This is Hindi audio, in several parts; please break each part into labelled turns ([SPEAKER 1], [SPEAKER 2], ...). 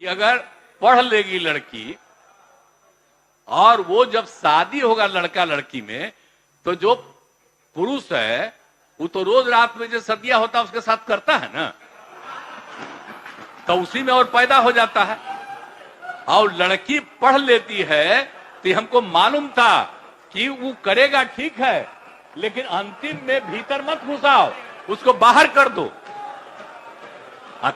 [SPEAKER 1] कि अगर पढ़ लेगी लड़की और वो जब शादी होगा लड़का लड़की में, तो जो पुरुष है वो तो रोज रात में जो सदिया होता है उसके साथ करता है ना, तो उसी में और पैदा हो जाता है। और लड़की पढ़ लेती है तो हमको मालूम था कि वो करेगा ठीक है, लेकिन अंतिम में भीतर मत घुसाओ, उसको बाहर कर दो।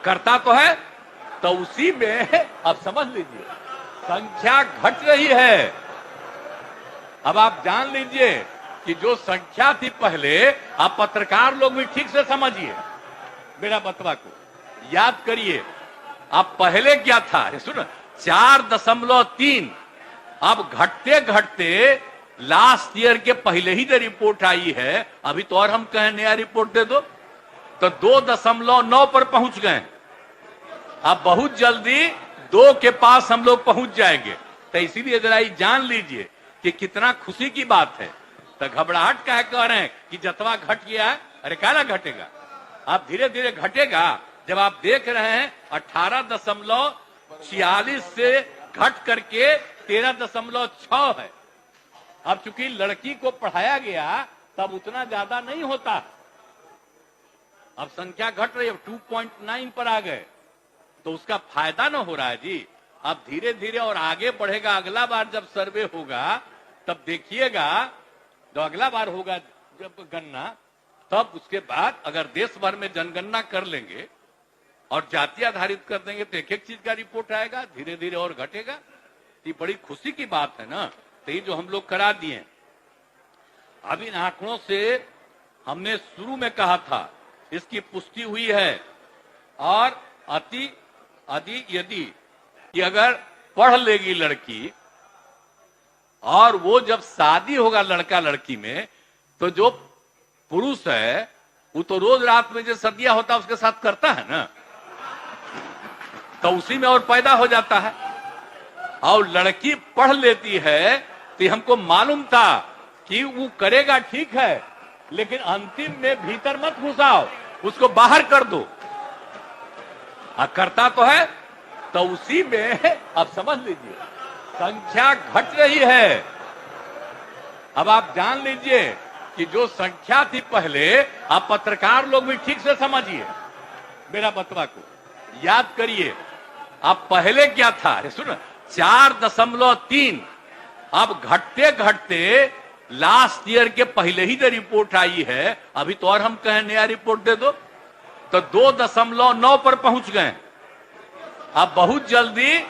[SPEAKER 1] करता तो है, तो उसी में अब समझ लीजिए संख्या घट रही है। अब आप जान लीजिए कि जो संख्या थी पहले, आप पत्रकार लोग भी ठीक से समझिए मेरा बतवा को, याद करिए। अब पहले क्या था, सुनो, 4.3। अब घटते घटते लास्ट ईयर के पहले ही जो रिपोर्ट आई है, अभी तो और हम कहें नया रिपोर्ट दे दो, तो 2.9 पर पहुंच गए। अब बहुत जल्दी 2 के पास हम लोग पहुंच जाएंगे। तो इसीलिए जरा जान लीजिए कि कितना खुशी की बात है। तो घबराहट क्या कह रहे हैं कि जतवा घट गया है, अरे काला घटेगा, अब धीरे धीरे घटेगा। जब आप देख रहे हैं 18.46 से घट करके 13.6 है। अब चूंकि लड़की को पढ़ाया गया तब उतना ज्यादा नहीं होता, अब संख्या घट रही है, 2.9 पर आ गए, तो उसका फायदा ना हो रहा है जी। अब धीरे धीरे और आगे बढ़ेगा। अगला बार जब सर्वे होगा तब देखिएगा, जो अगला बार होगा जब गणना, तब उसके बाद अगर देश भर में जनगणना कर लेंगे और जाति आधारित कर देंगे तो एक एक चीज का रिपोर्ट आएगा, धीरे धीरे और घटेगा। ये बड़ी खुशी की बात है ना। तो ये जो हम लोग करा दिए, अब इन आंकड़ों से हमने शुरू में कहा था, इसकी पुष्टि हुई है। और यदि कि अगर पढ़ लेगी लड़की और वो जब शादी होगा लड़का लड़की में, तो जो पुरुष है वो तो रोज रात में जो सदिया होता है उसके साथ करता है ना, तो उसी में और पैदा हो जाता है। और लड़की पढ़ लेती है तो हमको मालूम था कि वो करेगा ठीक है, लेकिन अंतिम में भीतर मत घुसाओ, उसको बाहर कर दो। करता तो है, तो उसी में अब समझ लीजिए संख्या घट रही है। अब आप जान लीजिए कि जो संख्या थी पहले, आप पत्रकार लोग भी ठीक से समझिए मेरा बतवा को, याद करिए। अब पहले क्या था, सुनो, 4.3। अब घटते घटते लास्ट ईयर के पहले ही जो रिपोर्ट आई है, अभी तो और हम कहें नया रिपोर्ट दे दो, तो 2.9 पर पहुंच गए। अब बहुत जल्दी